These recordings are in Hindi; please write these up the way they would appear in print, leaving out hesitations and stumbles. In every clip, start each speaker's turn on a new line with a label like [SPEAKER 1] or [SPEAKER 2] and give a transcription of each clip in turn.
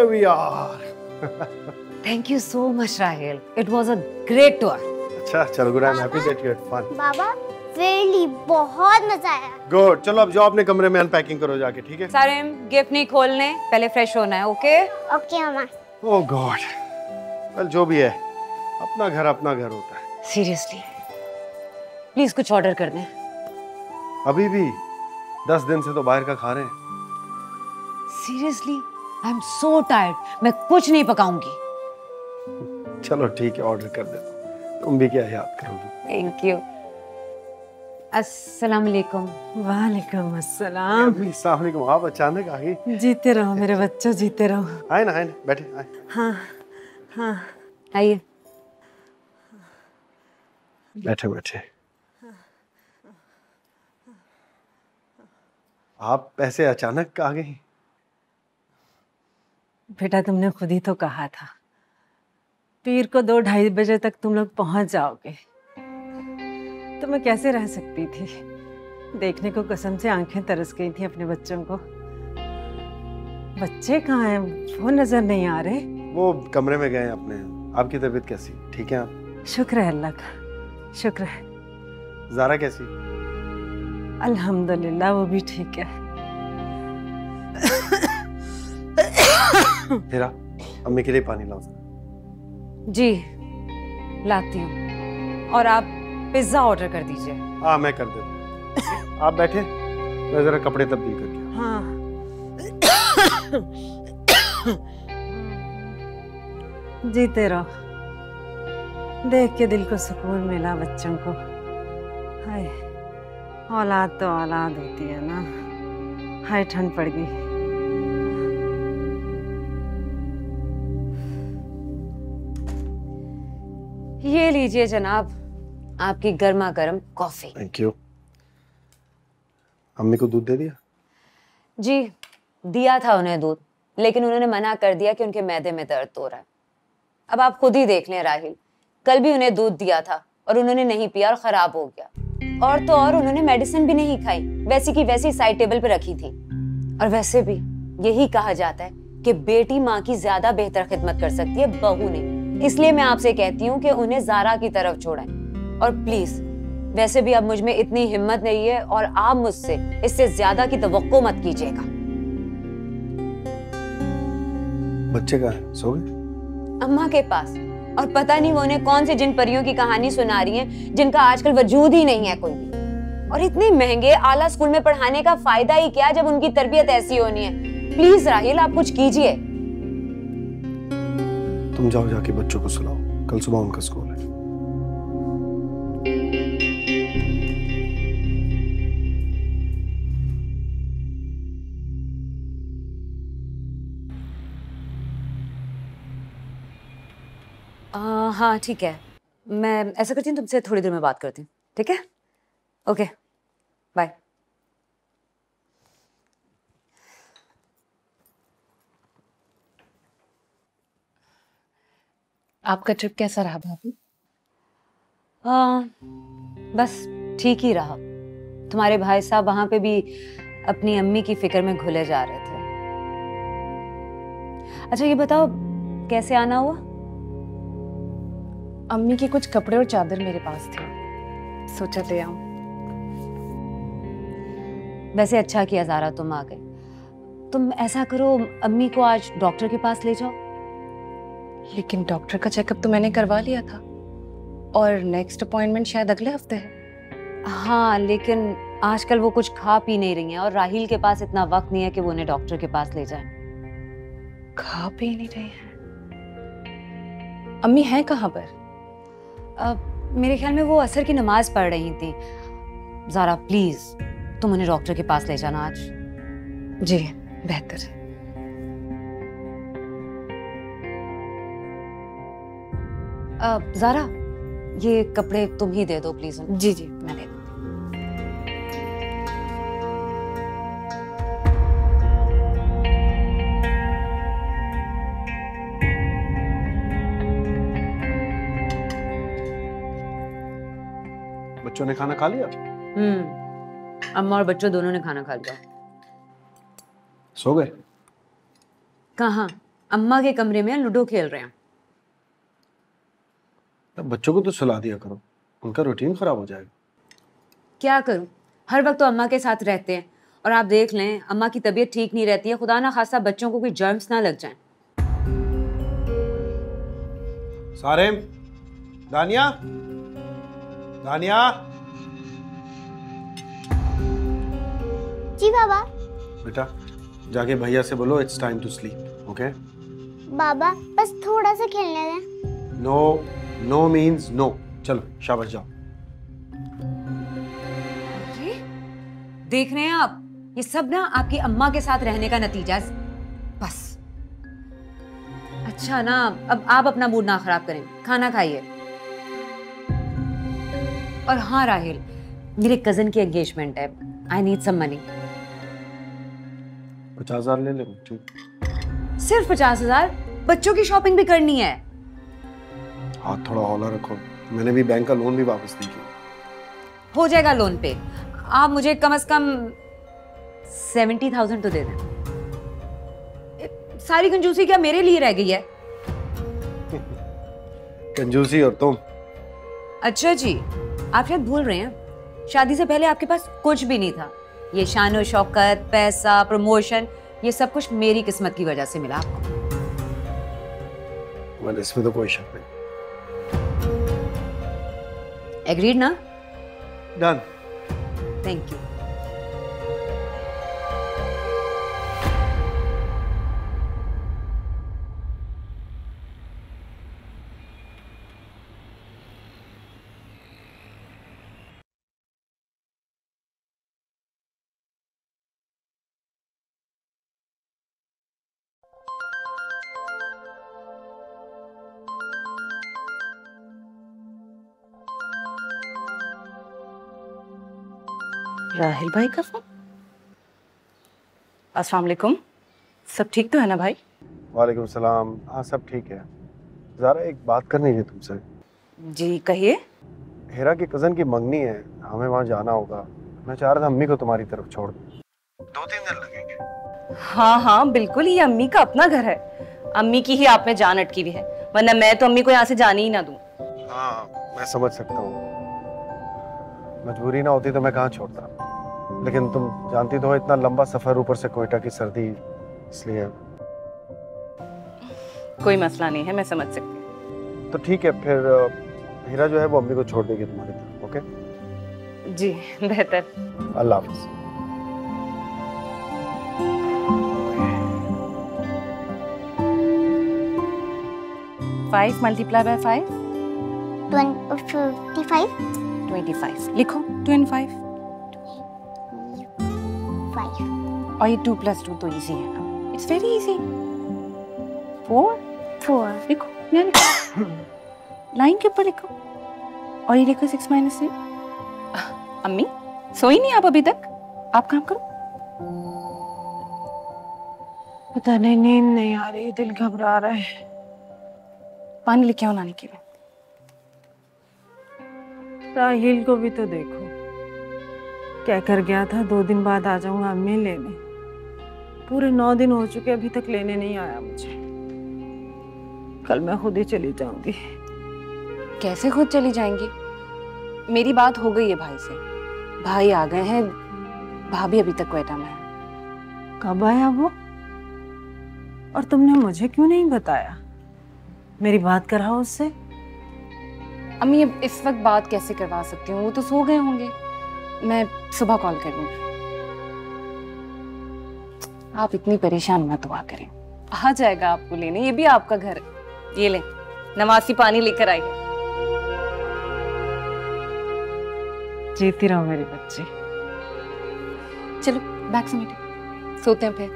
[SPEAKER 1] We are.
[SPEAKER 2] Thank you so much Rahil, it was a great tour.
[SPEAKER 1] अच्छा चलो good, I am happy that you had fun.
[SPEAKER 3] बाबा रियली बहुत मजा आया।
[SPEAKER 1] गुड, चलो अब जाओ अपने कमरे में अनपैकिंग करो जाके, ठीक है?
[SPEAKER 2] सारिम गिफ्ट नहीं खोलने, पहले फ्रेश होना है, ओके?
[SPEAKER 3] ओके मामा।
[SPEAKER 1] ओह गॉड, वेल जो भी है, अपना घर होता है।
[SPEAKER 2] सीरियसली प्लीज कुछ ऑर्डर कर दें।
[SPEAKER 1] अभी भी 10 दिन से तो बाहर का खा रहे हैं।
[SPEAKER 2] Seriously I am so tired, मैं कुछ नहीं पकाऊंगी।
[SPEAKER 1] चलो ठीक है, ऑर्डर कर दे, तुम भी क्या याद करोगी।
[SPEAKER 2] Thank you. अस्सलाम वालेकुम।
[SPEAKER 4] वालेकुम अस्सलाम।
[SPEAKER 1] अस्सलाम वालेकुम। आप अचानक आ गई।
[SPEAKER 4] जीते रहो मेरे बच्चों, जीते रहो।
[SPEAKER 1] आए ना बैठे आए।
[SPEAKER 4] हाँ हाँ
[SPEAKER 2] आइए
[SPEAKER 1] बैठे। आप ऐसे अचानक आ गई?
[SPEAKER 4] बेटा तुमने खुद ही तो कहा था पीर को 2-2:30 बजे तक तुम लोग पहुंच जाओगे, तो मैं कैसे रह सकती थी। देखने को कसम से आंखें तरस गई थी अपने बच्चों को। बच्चे कहाँ हैं, वो नजर नहीं आ रहे।
[SPEAKER 1] वो कमरे में गए अपने। आपकी तबीयत कैसी, ठीक है आप?
[SPEAKER 4] शुक्र है अल्लाह का, शुक्र है।
[SPEAKER 1] ज़ारा कैसी?
[SPEAKER 4] अल्हम्दुलिल्लाह वो भी ठीक है।
[SPEAKER 1] हेरा, अम्मी के लिए पानी लाओ।
[SPEAKER 2] जी लाती हूँ, और आप पिज्जा ऑर्डर कर दीजिए।
[SPEAKER 1] हाँ मैं कर देता हूँ। आप बैठे, मैं जरा कपड़े तब्दील करके।
[SPEAKER 4] हाँ जीते रहो, देख के दिल को सुकून मिला बच्चों को। हाय औलाद तो औलाद होती है ना। हाय ठंड पड़ गई।
[SPEAKER 2] ये लीजिए जनाब, आपकी गर्मा गर्म कॉफी।
[SPEAKER 1] Thank you. अम्मी को दूध दे दिया?
[SPEAKER 2] जी दिया था उन्हें दूध, लेकिन उन्होंने मना कर दिया कि उनके मैदे में दर्द हो रहा है। अब आप खुद ही देख लें राहिल, कल भी उन्हें दूध दिया था और उन्होंने नहीं पिया और खराब हो गया। और तो और उन्होंने मेडिसिन भी नहीं खाई, वैसी की वैसी साइड टेबल पे रखी थी। और वैसे भी यही कहा जाता है कि बेटी माँ की ज्यादा बेहतर खिदमत कर सकती है बहू ने। इसलिए मैं आपसे कहती हूँ कि उन्हें ज़ारा की तरफ छोड़ें। और प्लीज, वैसे भी अब मुझ में इतनी हिम्मत नहीं है और आप मुझसे इससे ज्यादा की तवक्को मत कीजिएगा।
[SPEAKER 1] बच्चे कहाँ हैं, सो गए?
[SPEAKER 2] अम्मा के पास, और पता नहीं वो उन्हें कौन सी जिन परियों की कहानी सुना रही हैं जिनका आजकल वजूद ही नहीं है कोई भी। और इतने महंगे आला स्कूल में पढ़ाने का फायदा ही क्या जब उनकी तरबियत ऐसी होनी है। प्लीज राहिल आप कुछ कीजिए।
[SPEAKER 1] तुम जाओ, जाके बच्चों को सुलाओ, कल सुबह उनका स्कूल है।
[SPEAKER 2] हाँ ठीक है, मैं ऐसा करती हूँ तुमसे थोड़ी देर में बात करती हूँ, ठीक है? Okay bye.
[SPEAKER 5] आपका ट्रिप कैसा रहा भाभी?
[SPEAKER 2] बस ठीक ही रहा। तुम्हारे भाई साहब वहां पे भी अपनी अम्मी की फिक्र में घुले जा रहे थे। अच्छा ये बताओ कैसे आना हुआ?
[SPEAKER 5] अम्मी के कुछ कपड़े और चादर मेरे पास थे, सोचा ले आऊं।
[SPEAKER 2] वैसे अच्छा किया ज़ारा तुम आ गए। तुम ऐसा करो, अम्मी को आज डॉक्टर के पास ले जाओ।
[SPEAKER 5] लेकिन डॉक्टर का चेकअप तो मैंने करवा लिया था और नेक्स्ट अपॉइंटमेंट शायद अगले हफ्ते है।
[SPEAKER 2] हाँ लेकिन आजकल वो कुछ खा पी नहीं रही हैं और राहिल के पास इतना वक्त नहीं है कि वो उन्हें डॉक्टर के पास ले जाए।
[SPEAKER 5] खा पी नहीं रही हैं? अम्मी हैं कहाँ पर?
[SPEAKER 2] मेरे ख्याल में वो असर की नमाज पढ़ रही थी। ज़ारा प्लीज तुम उन्हें डॉक्टर के पास ले जाना आज।
[SPEAKER 5] जी बेहतर है।
[SPEAKER 2] ज़ारा ये कपड़े तुम ही दे दो प्लीज।
[SPEAKER 5] जी जी मैं दे दूँ।
[SPEAKER 1] बच्चों ने खाना खा लिया?
[SPEAKER 2] अम्मा और बच्चों दोनों ने खाना खा लिया।
[SPEAKER 1] सो गए?
[SPEAKER 2] कहाँ, अम्मा के कमरे में लूडो खेल रहे हैं।
[SPEAKER 1] तब बच्चों को तो सुला दिया करो, उनका रूटीन खराब हो जाएगा।
[SPEAKER 2] क्या करूं, हर वक्त तो अम्मा के साथ रहते हैं, और आप देख लें अम्मा की तबीयत ठीक नहीं रहती है, खुदा ना खासा बच्चों को कोई जर्म्स ना लग जाएं।
[SPEAKER 1] सारे, दानिया, दानिया।
[SPEAKER 3] जी बाबा।
[SPEAKER 1] बेटा जाके भैया से बोलो it's time to sleep, okay?
[SPEAKER 3] बाबा बस थोड़ा सा खेलने दें।
[SPEAKER 1] No, no means no. चलो शाबाश जाओ।
[SPEAKER 2] देख रहे हैं आप, ये सब ना आपकी अम्मा के साथ रहने का नतीजा है बस। अच्छा ना, अब आप अपना मूड ना खराब करें, खाना खाइए। और हाँ राहिल, मेरे कजन की एंगेजमेंट है, आई नीड सम मनी।
[SPEAKER 1] 50,000 ले ले। ठीक,
[SPEAKER 2] सिर्फ 50,000? बच्चों की शॉपिंग भी करनी है।
[SPEAKER 1] हाथ थोड़ा हौला रखो, मैंने भी बैंक का लोन भी वापस नहीं किया।
[SPEAKER 2] हो जाएगा लोन पे, आप मुझे कम से कम 70,000 तो दे दें। सारी कंजूसी क्या मेरे लिए रह गई है?
[SPEAKER 1] कंजूसी और तुम।
[SPEAKER 2] अच्छा जी, आप शायद भूल रहे हैं, शादी से पहले आपके पास कुछ भी नहीं था। ये शान शौकत, पैसा, प्रमोशन, ये सब कुछ मेरी किस्मत की वजह से मिला आपको।
[SPEAKER 1] well, इसमें तो कोई शक नहीं।
[SPEAKER 2] एग्रीड ना?
[SPEAKER 1] डन।
[SPEAKER 2] Thank you.
[SPEAKER 5] राहिल भाई का फोन। अस्सलाम वालेकुम, सब ठीक तो है ना भाई?
[SPEAKER 1] वालेकुम सलाम। हाँ सब ठीक है। ज़रा एक बात करनी थी तुमसे।
[SPEAKER 5] जी कहिए।
[SPEAKER 1] हेरा की कज़न की मंगनी है, हमें वहाँ जाना होगा। मैं चाह रहा था अम्मी को तुम्हारी तरफ छोड़ दूँ। 2-3 दिन लगेंगे।
[SPEAKER 5] हाँ हाँ बिल्कुल, ये अम्मी का अपना घर है, अम्मी की ही आप में जान अटकी हुई है, वरना मैं तो अम्मी को यहाँ से जाने ही ना दूँ।
[SPEAKER 1] हाँ मैं समझ सकता हूँ, मजबूरी ना होती तो मैं कहाँ छोड़ता, लेकिन तुम जानती तो हो इतना लंबा सफर, ऊपर से कोयटा की सर्दी, इसलिए।
[SPEAKER 5] कोई मसला नहीं है, मैं समझ सकती हूँ।
[SPEAKER 1] तो ठीक है फिर, हीरा जो है वो अम्मी को छोड़ देगी तुम्हारी तरफ, ओके?
[SPEAKER 5] जी बेहतर।
[SPEAKER 1] अल्लाह हाफिज।
[SPEAKER 5] Five multiply by 5
[SPEAKER 3] 55
[SPEAKER 5] 25। लिखो 25।
[SPEAKER 3] 5
[SPEAKER 5] और ये 2 + 2 तो इजी है ना, इट्स वेरी इजी। 4 लिखो, यहाँ लिखो, लाइन के ऊपर लिखो। और ये लिखो 6 - 3। अम्मी सोई नहीं आप अभी तक? आप काम करो।
[SPEAKER 4] पता नहीं, नींद नहीं आ रही, दिल घबरा रहा है।
[SPEAKER 5] पानी लेके आओ नानी के लिए।
[SPEAKER 4] राहिल को भी तो देखो, क्या कर गया था, 2 दिन बाद आ जाऊंगा अम्मी लेने। पूरे 9 दिन हो चुके, अभी तक लेने नहीं आया मुझे। कल मैं खुद ही चली जाऊंगी।
[SPEAKER 5] कैसे खुद चली जाएंगी? मेरी बात हो गई है भाई से, भाई आ गए हैं, भाभी अभी तक क्वेटा में है।
[SPEAKER 4] कब आया वो? और तुमने मुझे क्यों नहीं बताया? मेरी बात कराओ उससे।
[SPEAKER 5] अम्मी अब इस वक्त बात कैसे करवा सकती हूँ, वो तो सो गए होंगे, मैं सुबह कॉल कर लूंगी। आप इतनी परेशान मत हुआ करें, आ जाएगा आपको लेने, ये भी आपका घर है। ये ले नवासी पानी लेकर आइए।
[SPEAKER 4] जीती रहो मेरी बच्ची।
[SPEAKER 5] चलो बैग समेटे, सोते हैं फिर।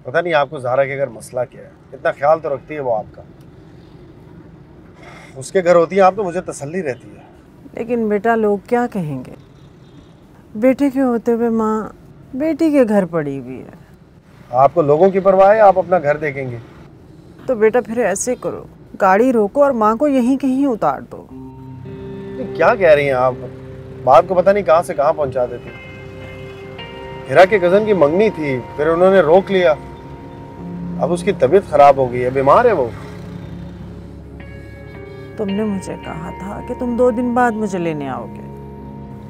[SPEAKER 1] पता नहीं आपको ज़ारा के घर मसला क्या है, इतना ख्याल तो रखती है वो आपका। उसके घर होती है आप तो मुझे तसल्ली रहती है।
[SPEAKER 4] लेकिन बेटा लोग क्या कहेंगे? बेटे के होते हुए माँ बेटी के घर पड़ी हुई है।
[SPEAKER 1] आपको लोगों की परवाह है, आप अपना घर देखेंगे।
[SPEAKER 4] तो बेटा फिर ऐसे करो, गाड़ी रोको और माँ को यहीं कहीं उतार दो।
[SPEAKER 1] ये क्या कह रही हैं आप? बात को पता नहीं कहाँ से कहाँ पहुंचा देती। हीरा के कजन की मंगनी थी, फिर उन्होंने रोक लिया। अब उसकी तबीयत खराब हो गई है, बीमार है वो।
[SPEAKER 4] तुमने मुझे कहा था कि तुम 2 दिन बाद मुझे लेने आओगे,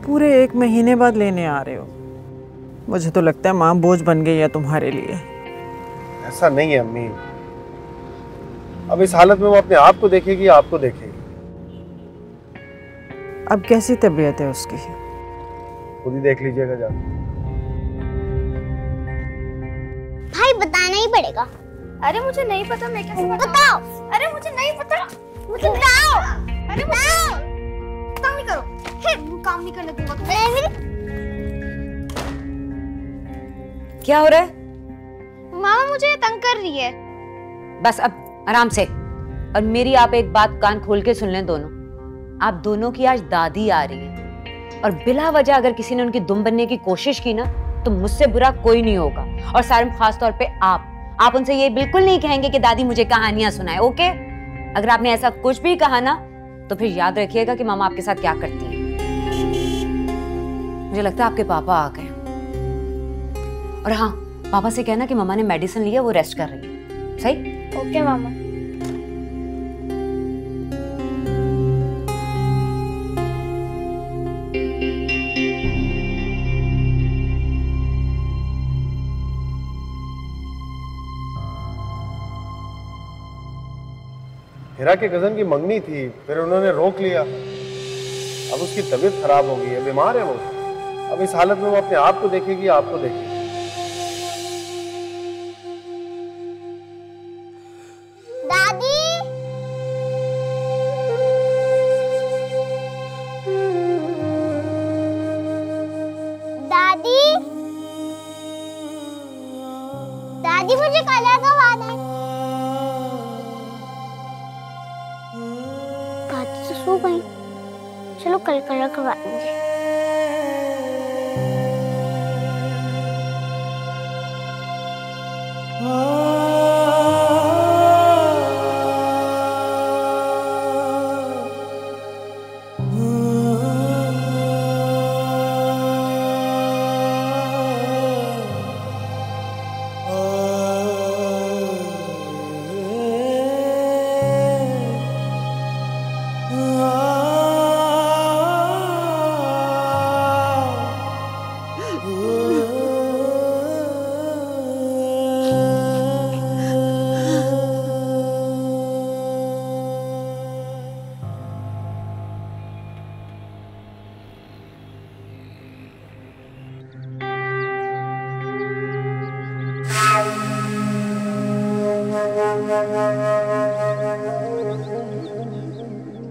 [SPEAKER 4] पूरे 1 महीने बाद लेने आ रहे हो। मुझे तो लगता है माँ बोझ बन गई है तुम्हारे लिए।
[SPEAKER 1] ऐसा नहीं है अम्मी, अब इस हालत में वो अपने आप को देखेगी, आपको देखेगी।
[SPEAKER 4] अब कैसी तबीयत है उसकी?
[SPEAKER 1] खुद ही देख लीजिएगा जाके।
[SPEAKER 3] भाई बताना ही पड़ेगा।
[SPEAKER 5] अरे मुझे नहीं पता, मैं कैसे
[SPEAKER 3] बताओ।
[SPEAKER 5] अरे मुझे नहीं पता,
[SPEAKER 3] मुझे बताओ।
[SPEAKER 5] अरे
[SPEAKER 3] बताओ।
[SPEAKER 5] काम नहीं करो, काम नहीं करने दूंगा तुम्हें।
[SPEAKER 2] क्या हो रहा है?
[SPEAKER 5] मामा मुझे तंग कर रही है।
[SPEAKER 2] बस अब आराम से। और मेरी आप एक बात कान खोल के सुन लें दोनों। आप दोनों की आज दादी आ रही है और बिला वजह अगर किसी ने उनकी दुम बनने की कोशिश की ना तो मुझसे बुरा कोई नहीं होगा। और सारिम खास तौर पे आप उनसे ये बिल्कुल नहीं कहेंगे कि दादी मुझे कहानियां सुनाए, ओके? अगर आपने ऐसा कुछ भी कहा ना तो फिर याद रखिएगा कि मामा आपके साथ क्या करती है। मुझे लगता है आपके पापा आ गए। और हाँ, पापा से कहना कि मामा ने मेडिसिन लिया, वो रेस्ट कर रही है। सही?
[SPEAKER 3] ओके मामा।
[SPEAKER 1] हीरा के कजन की मंगनी थी, फिर उन्होंने रोक लिया। अब उसकी तबीयत खराब हो गई है, बीमार है वो। अब इस हालत में वो अपने आप को देखेगी, आपको देखेगी।
[SPEAKER 3] दादी। दादी। दादी मुझे कलर करवा दे। दादी तो सो गई, चलो कल कलर करवा देंगे।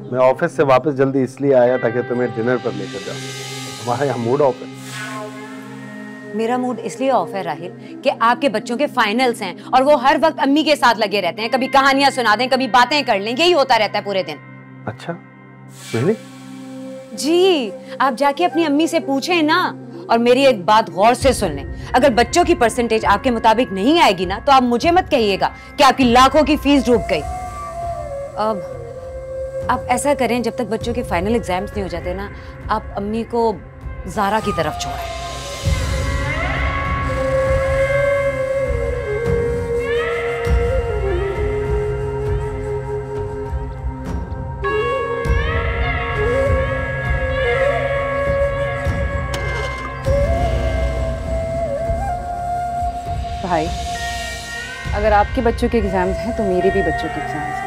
[SPEAKER 1] मैं ऑफिस से वापस जल्दी इसलिए आया ताकि तुम्हें डिनर पर लेकर जाऊं। तुम्हारा यहाँ मूड ऑफ है।
[SPEAKER 2] मेरा मूड इसलिए ऑफ है राहिल कि आपके बच्चों के फाइनल्स हैं और वो हर वक्त अम्मी के साथ लगे रहते हैं। कभी कहानियां सुना दें, कभी बातें कर लें, यही होता रहता है पूरे दिन।
[SPEAKER 1] अच्छा, really?
[SPEAKER 2] जी, आप जाके अपनी अम्मी से पूछें ना। और मेरी एक बात गौर से सुन लें, अगर बच्चों की परसेंटेज आपके मुताबिक नहीं आएगी ना तो आप मुझे मत कहिएगा कि आपकी लाखों की फीस डूब गई। अब आप ऐसा करें, जब तक बच्चों के फाइनल एग्जाम्स नहीं हो जाते ना, आप अम्मी को ज़ारा की तरफ छोड़ें।
[SPEAKER 5] भाई, अगर आपके बच्चों के एग्जाम्स हैं तो मेरे भी बच्चों के एग्जाम्स हैं,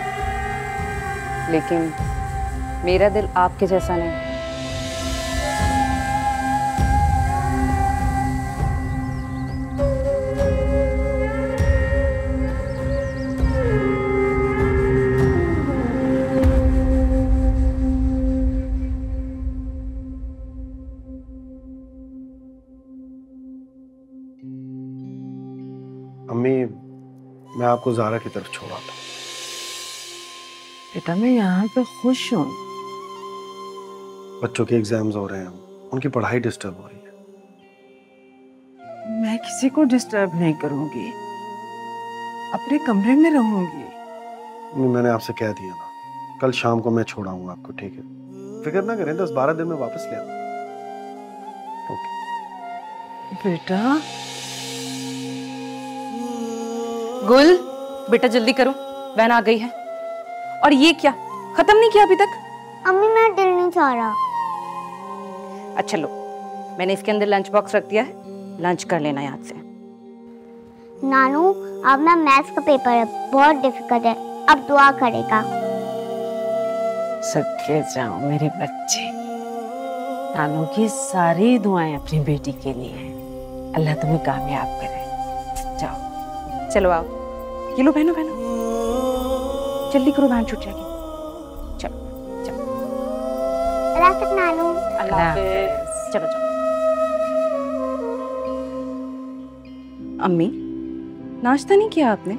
[SPEAKER 5] लेकिन मेरा दिल आपके जैसा नहीं।
[SPEAKER 1] अम्मी, मैं आपको ज़ारा की तरफ छोड़ा था।
[SPEAKER 4] बेटा मैं यहाँ पे खुश हूँ।
[SPEAKER 1] बच्चों के एग्जाम्स हो रहे हैं, उनकी पढ़ाई डिस्टर्ब हो रही है।
[SPEAKER 4] मैं किसी को डिस्टर्ब नहीं करूंगी, अपने कमरे में रहूंगी।
[SPEAKER 1] मैंने आपसे कह दिया ना, कल शाम को मैं छोड़ाऊंगा आपको, ठीक है? फिक्र ना करें, 10-12 दिन में वापस ले आऊंगा। ओके
[SPEAKER 4] बेटा।
[SPEAKER 5] गुल, बेटा जल्दी करो, वैन आ गई है। और ये क्या, खत्म नहीं किया अभी तक?
[SPEAKER 3] अम्मी मेरा दिल नहीं चाह रहा।
[SPEAKER 5] अच्छा लो, मैंने इसके अंदर लंच बॉक्स रख दिया है, लंच कर लेना याद से।
[SPEAKER 3] नानू अब ना मैथ्स का पेपर है, बहुत डिफिकल्ट है, अब दुआ करेगा।
[SPEAKER 4] सदके जाओ मेरे बच्चे, नानू की सारी दुआएं अपनी बेटी के लिए हैं। अल्लाह तुम्हें कामयाब करे। जाओ
[SPEAKER 5] चलो आओ, ये लो बहनों बहनों, जल्दी करो, वैन छूट जाएगी। चलो चलो,
[SPEAKER 3] रास्ते नानू।
[SPEAKER 5] अल्लाह हाफिज़। चलो चलो। अम्मी, नाश्ता नहीं किया आपने?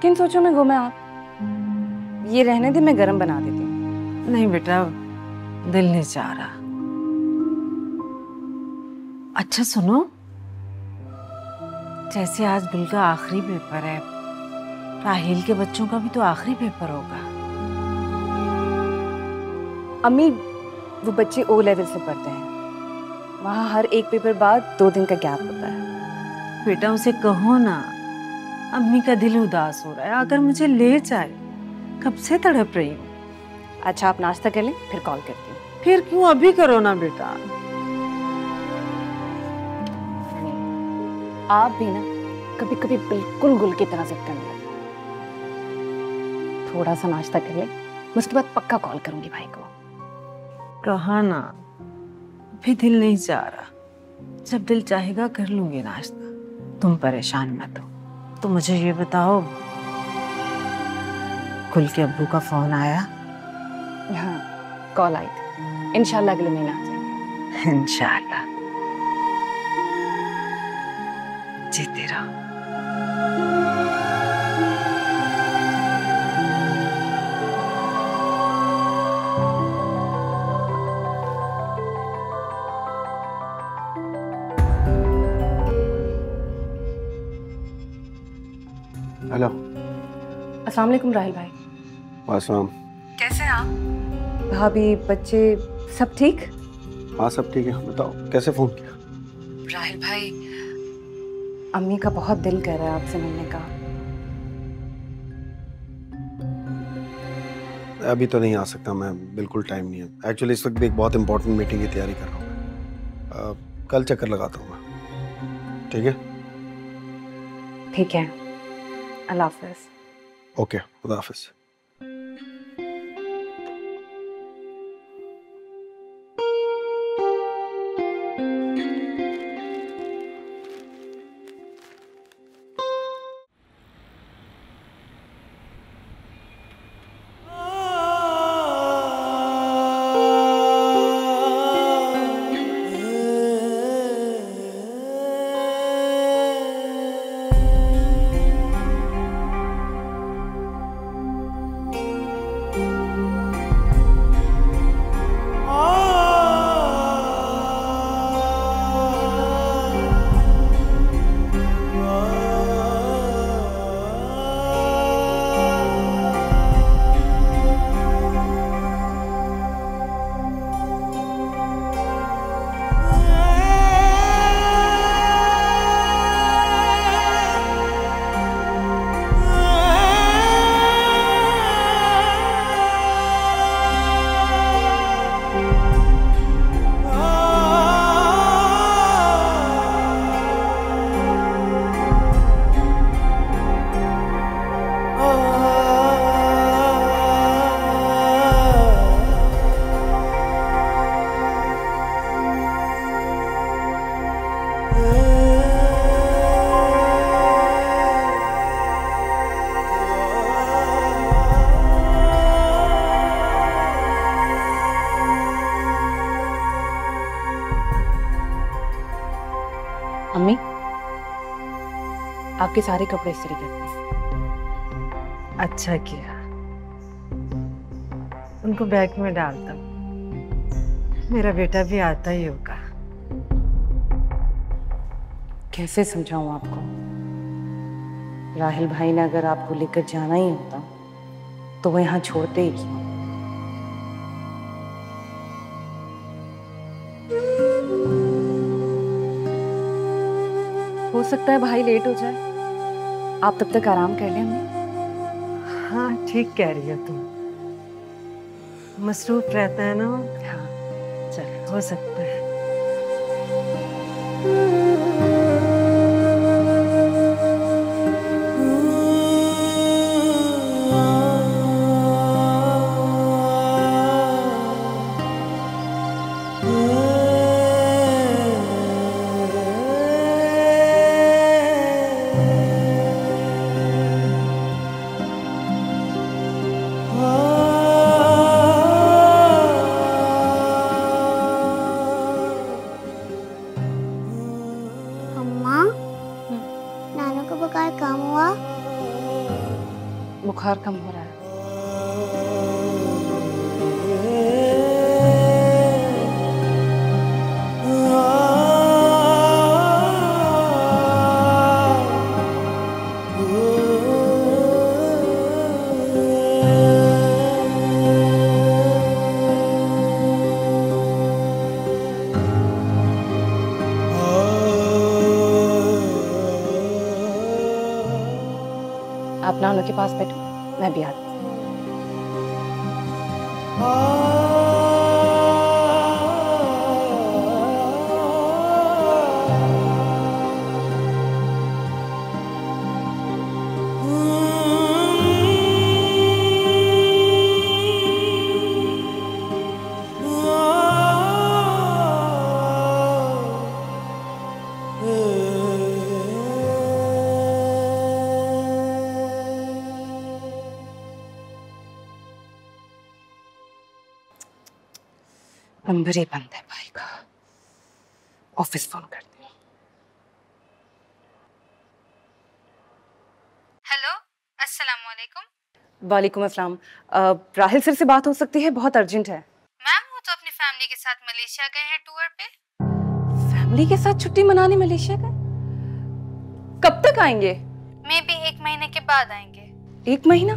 [SPEAKER 5] किन सोचों में घूमे आप? ये रहने दे, मैं गरम बना देती हूँ।
[SPEAKER 4] नहीं बेटा, दिल नहीं चाह रहा। अच्छा सुनो, जैसे आज गुल का आखिरी पेपर है, राहिल के बच्चों का भी तो आखिरी पेपर होगा।
[SPEAKER 5] अम्मी, वो बच्चे ओ लेवल से पढ़ते हैं, वहाँ हर एक पेपर बाद 2 दिन का गैप होता है।
[SPEAKER 4] बेटा उसे कहो ना, अम्मी का दिल उदास हो रहा है, आकर मुझे ले जाए, कब से तड़प रही हूँ।
[SPEAKER 5] अच्छा आप नाश्ता कर लें, फिर कॉल करती हूँ।
[SPEAKER 4] फिर क्यों, अभी करो ना बेटा।
[SPEAKER 5] आप भी ना कभी कभी बिल्कुल गुल की तरह जिद करने लगे। थोड़ा सा नाश्ता कर ले, उसके बाद पक्का कॉल करूंगी भाई को।
[SPEAKER 4] कहा ना, अभी दिल नहीं जा रहा, जब दिल चाहेगा कर लूंगी नाश्ता। तुम परेशान मत हो। तो मुझे ये बताओ, गुल के अब्बू का फोन आया?
[SPEAKER 5] हाँ, कॉल आई थी, इंशाल्लाह अगले महीने आ जाएंगे।
[SPEAKER 4] इंशाल्लाह। जीते रहो।
[SPEAKER 1] हेलो।
[SPEAKER 5] अस्सलाम वालेकुम राहिल भाई।
[SPEAKER 1] वालेकुम।
[SPEAKER 5] कैसे हैं आप? भाभी, बच्चे सब ठीक?
[SPEAKER 1] हाँ सब ठीक है। बताओ कैसे फोन किया?
[SPEAKER 5] राहिल भाई, अम्मी का बहुत दिल कर रहा है आपसे मिलने का।
[SPEAKER 1] अभी तो नहीं आ सकता मैं, बिल्कुल टाइम नहीं है। एक्चुअली इस वक्त भी एक बहुत इंपॉर्टेंट मीटिंग की तैयारी कर रहा हूँ। कल चक्कर लगाता हूँ मैं, ठीक है?
[SPEAKER 5] ठीक है, अल्लाह हाफिज़।
[SPEAKER 1] ओके, खुदा हाफिज़।
[SPEAKER 5] अम्मी, आपके सारे कपड़े इस्त्री करते हैं।
[SPEAKER 4] अच्छा किया, उनको बैग में डालता हूँ। मेरा बेटा भी आता ही होगा।
[SPEAKER 5] कैसे समझाऊं आपको? राहिल भाई ने अगर आपको लेकर जाना ही होता तो वो यहाँ छोड़ते ही क्यों? हो सकता है भाई लेट हो जाए, आप तब तक आराम कर लें। अम्मी
[SPEAKER 4] हाँ ठीक कह रही हो तुम, मसरूफ रहता है ना।
[SPEAKER 5] हाँ
[SPEAKER 4] चल हो सकता है।
[SPEAKER 3] अम्मा, नानू का बुखार कम हुआ?
[SPEAKER 5] बुखार कम हो रहा है। आप नानू के पास बैठो, मैं भी आती हूँ। नंबर ही बंद है भाई का, ऑफिस फोन करती हूँ।
[SPEAKER 6] हेलो, अस्सलाम वालेकुम।
[SPEAKER 5] वालेकुम अस्सलाम। राहिल सर से बात हो सकती है? बहुत अर्जेंट है।
[SPEAKER 6] मैम वो तो अपनी फैमिली के साथ मलेशिया गए हैं टूर पे।
[SPEAKER 5] फैमिली के साथ छुट्टी मनाने मलेशिया गए? कब तक आएंगे?
[SPEAKER 6] मे बी 1 महीने के बाद आएंगे।
[SPEAKER 5] 1 महीना?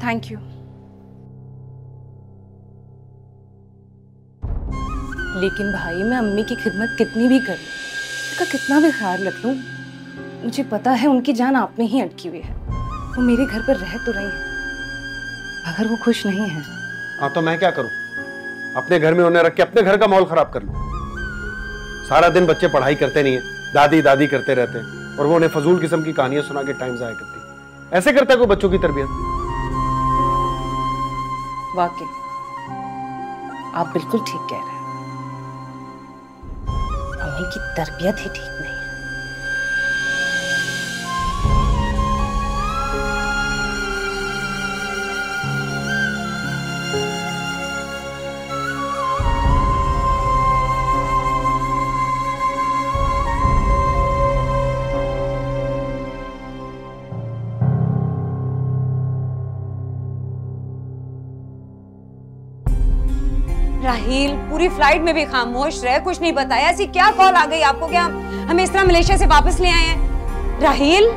[SPEAKER 5] Thank you. लेकिन भाई मैं अम्मी की खिदमत कितनी भी कर लूं, उनका कितना भी ख्याल रख लूं, मुझे पता है उनकी जान आप में ही अटकी हुई है। वो मेरे घर पर रह तो रही है, मगर वो खुश नहीं है।
[SPEAKER 1] हाँ तो मैं क्या करूं? अपने घर में उन्हें रख के अपने घर का माहौल खराब कर लूं? सारा दिन बच्चे पढ़ाई करते नहीं है, दादी दादी करते रहते हैं, और वो उन्हें फजूल किस्म की कहानियां सुना के टाइम जाया करती। ऐसे करता है कोई बच्चों की तरबियत?
[SPEAKER 5] वाकई आप बिल्कुल ठीक कह रहे हैं, अम्मी की तरबियत ही ठीक नहीं है।
[SPEAKER 2] राहील पूरी फ्लाइट में भी खामोश रहे, कुछ नहीं बताया। ऐसी क्या कॉल आ गई आपको कि हम इस तरह मलेशिया से वापस ले आए हैं? राहील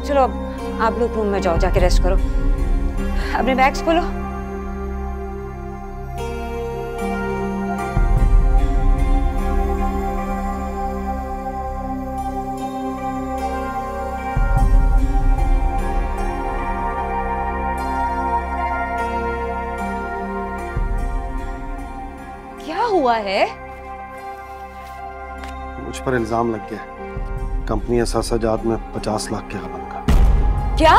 [SPEAKER 2] चलो अब आप लोग रूम में जाओ, जाके रेस्ट करो, अपने बैग्स खोलो। क्या हुआ है?
[SPEAKER 1] मुझ पर इल्जाम लग गया है, कंपनी असासाजात में 50 लाख के गबन का।
[SPEAKER 2] क्या?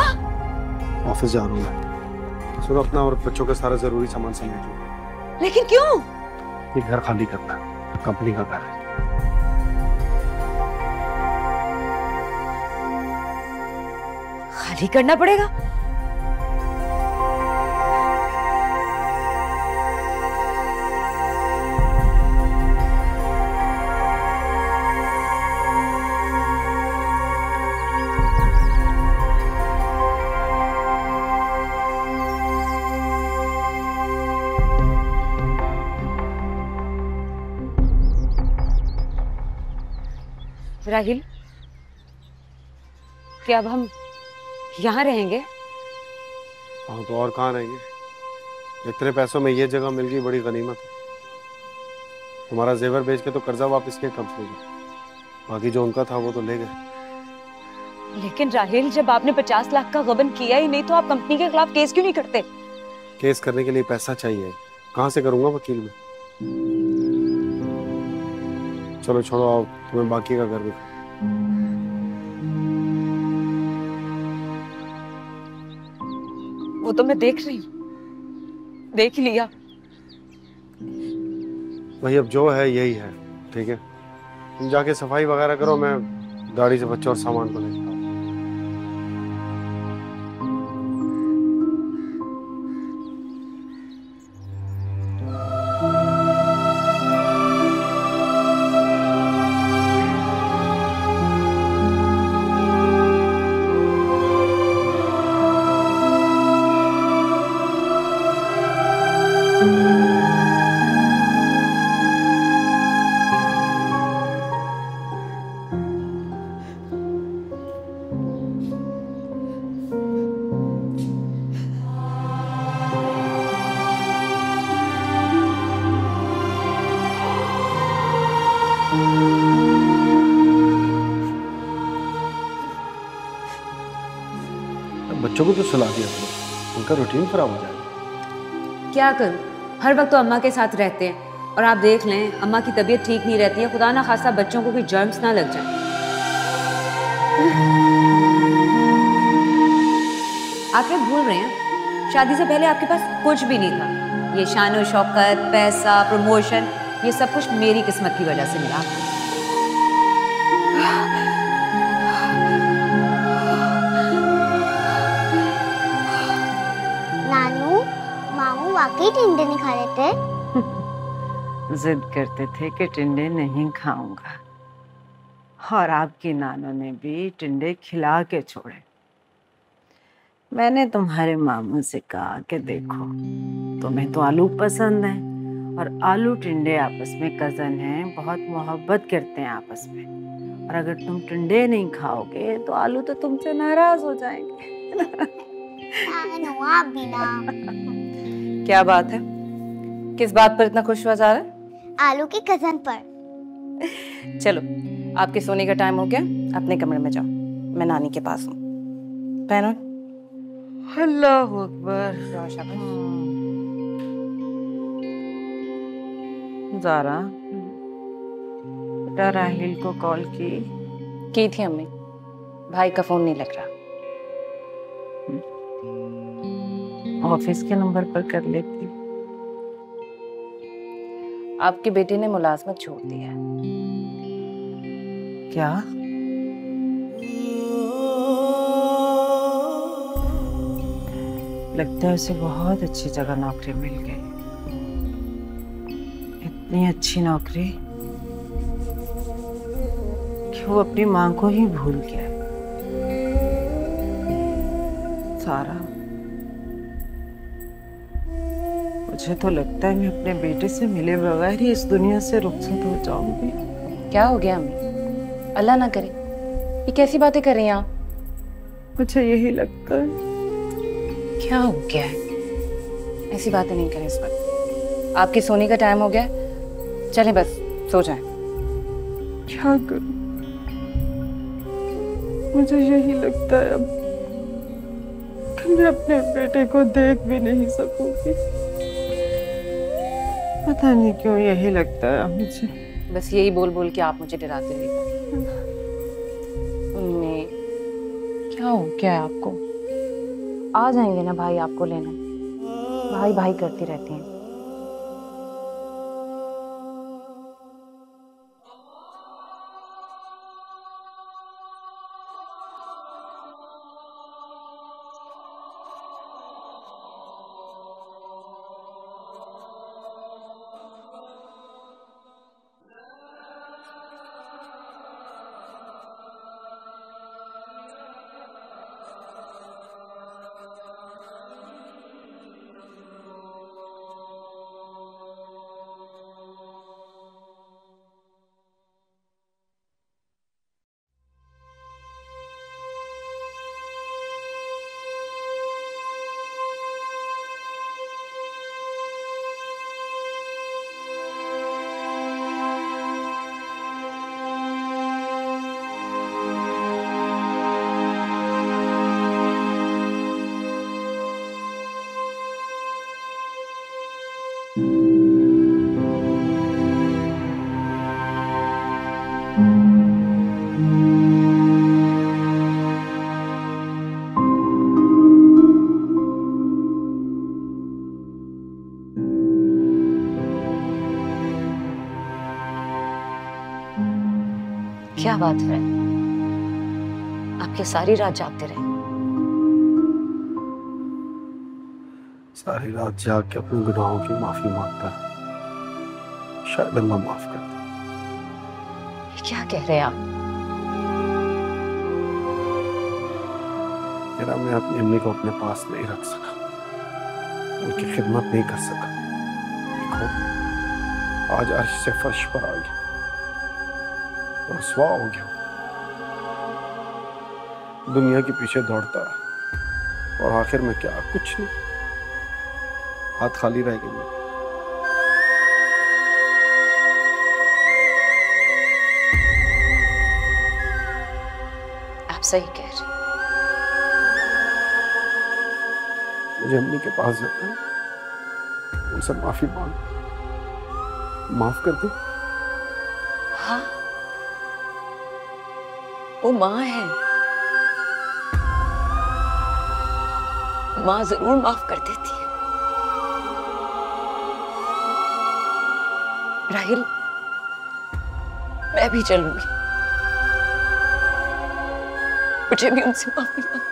[SPEAKER 1] ऑफिस जा रहा हूं मैं। सुनो, अपना और बच्चों का सारा जरूरी सामान समेट लो।
[SPEAKER 2] लेकिन क्यों?
[SPEAKER 1] ये घर खाली करना है, कंपनी का घर है।
[SPEAKER 2] खाली करना पड़ेगा? राहिल कि अब हम यहाँ रहेंगे?
[SPEAKER 1] हाँ तो और कहाँ रहेंगे? इतने पैसों में ये जगह मिल गई, बड़ी गनीमत है। तुम्हारा जेवर बेच के तो कर्जा वापस किया कंपनी का, बाकी जो उनका था वो तो ले गए।
[SPEAKER 2] लेकिन राहिल, जब आपने 50 लाख का गबन किया ही नहीं तो आप कंपनी के खिलाफ केस क्यों नहीं करते?
[SPEAKER 1] केस करने के लिए पैसा चाहिए, कहाँ से करूंगा वकील में। चलो छोड़ो, आओ तुम्हें बाकी का घर दिखाओ।
[SPEAKER 2] वो तो मैं देख रही हूँ, देख लिया।
[SPEAKER 1] भाई अब जो है यही है, ठीक है। तुम जाके सफाई वगैरह करो, मैं गाड़ी से बच्चों और सामान को देखता हूँ। बच्चों को तो सुला दिया तुमने, उनका रूटीन खराब हो जाएगा।
[SPEAKER 2] क्या करूं, हर वक्त तो अम्मा के साथ रहते हैं और आप देख लें अम्मा की तबीयत ठीक नहीं रहती है, खुदा ना खासा बच्चों को कोई जर्म्स ना लग जाए। आप लोग भूल रहे हैं, शादी से पहले आपके पास कुछ भी नहीं था। ये शान शौकत, पैसा, प्रमोशन, ये सब कुछ मेरी किस्मत की वजह से मिला।
[SPEAKER 3] नानू, मामू वाकई टिंडे नहीं खा रहे थे?
[SPEAKER 4] जिद करते थे कि टिंडे नहीं खाऊंगा, और आपकी नानों ने भी टिंडे खिला के छोड़े। मैंने तुम्हारे मामू से कहा कि देखो, तुम्हें तो आलू पसंद है और आलू टिंडे आपस में कजन हैं, बहुत मोहब्बत करते हैं आपस में, और अगर तुम टिंडे नहीं खाओगे तो आलू तो तुमसे नाराज हो जाएंगे।
[SPEAKER 3] नानू आप भी ना।
[SPEAKER 5] क्या बात है, किस बात पर इतना खुश हुआ जा रहा है?
[SPEAKER 3] आलू की कजन पर।
[SPEAKER 5] चलो, आपके सोने का टाइम हो गया, अपने कमरे में जाओ, मैं नानी के पास हूँ। पहनो।
[SPEAKER 4] अल्लाह अकबर।
[SPEAKER 5] जाओ, शाबाश।
[SPEAKER 4] ज़ारा, बेटा राहिल को कॉल की
[SPEAKER 5] थी अम्मी, भाई का फोन नहीं लग रहा।
[SPEAKER 4] ऑफिस के नंबर पर कर लेती।
[SPEAKER 5] आपके बेटे ने मुलाजमत छोड़ दी है।
[SPEAKER 4] क्या? लगता है उसे बहुत अच्छी जगह नौकरी मिल गई। इतनी अच्छी नौकरी कि वो अपनी मां को ही भूल गया। सारा, मुझे तो लगता है मैं अपने बेटे से मिले बगैर ही इस दुनिया से रुखसत हो जाऊंगी।
[SPEAKER 5] क्या हो गया अम्मी? अल्लाह ना करे, ये कैसी बातें कर रही हैं आप?
[SPEAKER 4] मुझे यही लगता है।
[SPEAKER 5] क्या हो गया है? ऐसी बातें नहीं करें इस वक्त, आपके सोने का टाइम हो गया, चलें बस सो जाएं।
[SPEAKER 4] क्या करूं? मुझे यही लगता है अब कि मैं अपने बेटे को देख भी नहीं सकूंगी। पता नहीं क्यों यही लगता है मुझे।
[SPEAKER 5] बस यही बोल बोल के आप मुझे डराते रहिए। उन्हें क्या हो गया है आपको? आ जाएंगे ना भाई आपको लेने, भाई भाई करती रहती हैं।
[SPEAKER 2] क्या बात है? आपके सारी रात जागते रहे?
[SPEAKER 1] सारी रात जाग के अपने गुनाहों की माफी मांगता है, शायद अल्लाह माफ कर दे।
[SPEAKER 2] क्या कह रहे हैं आप?
[SPEAKER 1] मेरा मैं अपनी अम्मी को अपने पास नहीं रख सका, उनकी खिदमत नहीं कर सका। देखो आज अर्श से फर्श पर आ गया, रसवा हो गया, दुनिया के पीछे दौड़ता रहा और आखिर में क्या, कुछ नहीं, हाथ खाली रह गए।
[SPEAKER 2] आप सही कह रहे हैं।
[SPEAKER 1] मुझे अम्मी के पास जाता है, उनसे माफी मांग, माफ कर दे।
[SPEAKER 2] हाँ, वो माँ है, माँ जरूर माफ कर देती है। राहिल, मैं भी चलूंगी, मुझे भी उनसे माफी मांग।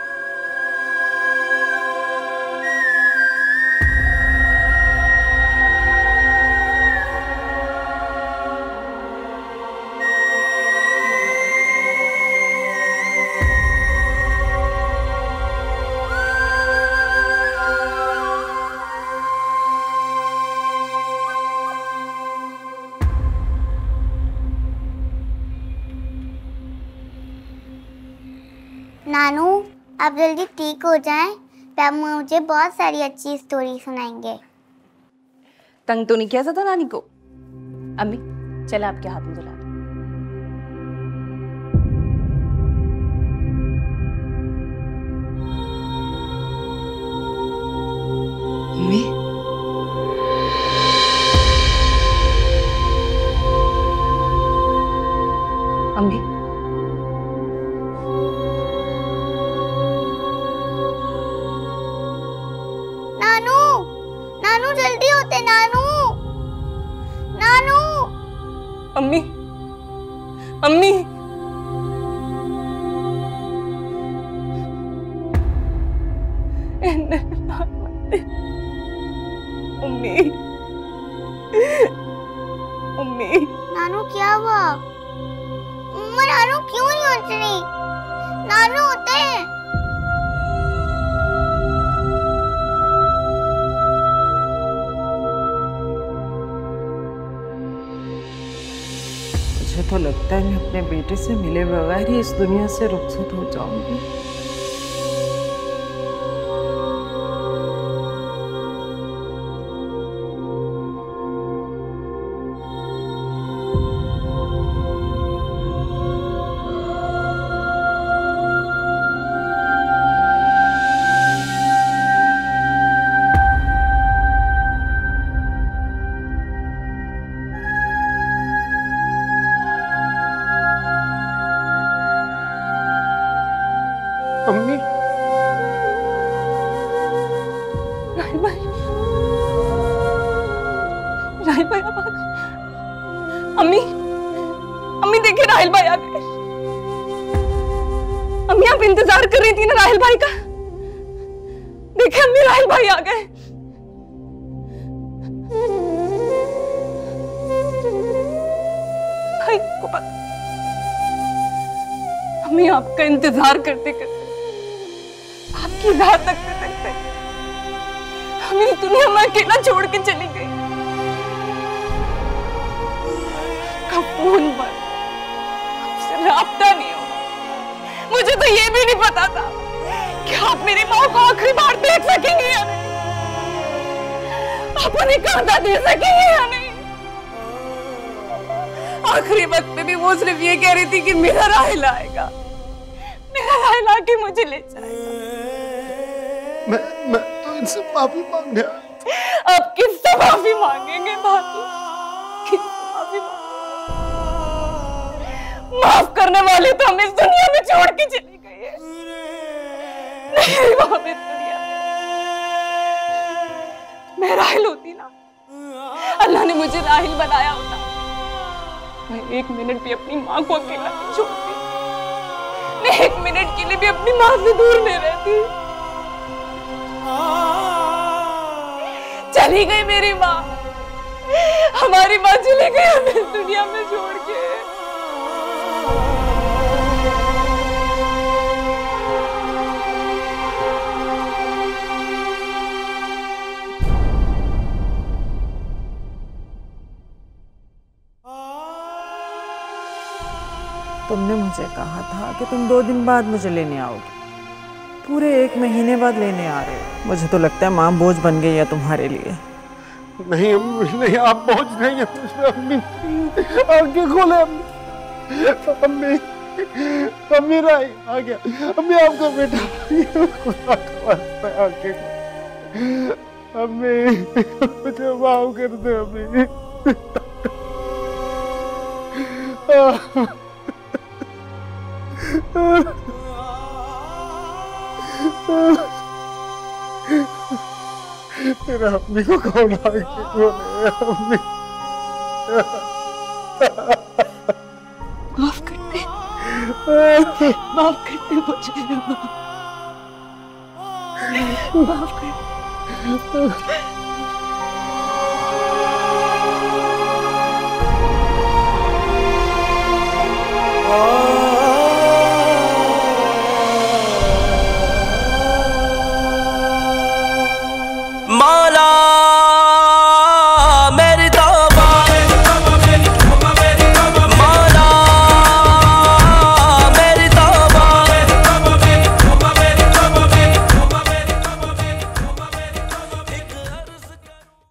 [SPEAKER 3] नानू आप जल्दी ठीक हो जाएं, तब मुझे बहुत सारी अच्छी स्टोरी सुनाएंगे।
[SPEAKER 5] तंग तो नहीं किया था नानी को? अम्मी चले आपके हाथ में धुला दो। अम्मी अम्मी
[SPEAKER 3] नानू नानू जल्दी होते, नानू नानू।
[SPEAKER 5] अम्मी अम्मी अम्मी अम्मी
[SPEAKER 3] नानू क्या हुआ? मम्मा नानू क्यों नहीं उठ रही? नानू होते हैं।
[SPEAKER 4] मुझे तो लगता है मैं अपने बेटे से मिले बगैर ही इस दुनिया से रुखसत हो जाऊंगी।
[SPEAKER 1] अम्मी
[SPEAKER 5] राहिल भाई आप आ गए। अम्मी अम्मी देखिए राहिल भाई आ गए। अम्मी आप इंतजार कर रही थी ना राहिल भाई का? देखिए अम्मी राहिल भाई आ गए। भाई को पता, अम्मी आपका इंतजार करते करते, आपकी राह तकते तकते हमें इस दुनिया में अकेला छोड़ के चली गई। आपका फोन बंद, आपसे राब्ता नहीं हो। मुझे तो ये भी नहीं पता था कि आप मेरी माँ को आखिरी बार देख सकेंगे या नहीं, आप उन्हें कांधा दे सकेंगे या नहीं। आखिरी वक्त में भी वो सिर्फ ये कह रही थी कि मेरा राहिल आएगा, मेरा राहिल आके मुझे ले जाएगा।
[SPEAKER 1] मैं तो इनसे माफी मांगने आया था।
[SPEAKER 5] अब किससे माफी मांगेंगे भाभी? किससे माफी माफ करने वाले तो हम इस दुनिया में छोड़ के चली गई है। नहीं वापस दुनिया में मैं राहिल होती ना, अल्लाह ने मुझे राहिल बनाया होता मैं 1 मिनट भी अपनी माँ को अकेला नहीं छोड़ती। मैं 1 मिनट के लिए भी अपनी माँ से दूर नहीं रहती। चली गई मेरी माँ, हमारी माँ चली गई हमें इस दुनिया में छोड़ के।
[SPEAKER 4] तुमने मुझे कहा था कि तुम 2 दिन बाद मुझे लेने आओगे, पूरे 1 महीने बाद लेने आ रहे हो। मुझे तो लगता है माँ बोझ बन गई है तुम्हारे लिए।
[SPEAKER 1] नहीं अम्मी, नहीं, आप बोझ नहीं है मुझमें अम्मी। आंखें खोले अम्मी, अम्मी, अम्मी राय आ गया। अम्मी आपका बेटा आंखें खोले। अम्मी मुझे माफ कर दो अम्मी। मेरा अम्मी को कौन आगे बोले अम्मी।
[SPEAKER 5] माफ करते मुझे, माफ कर।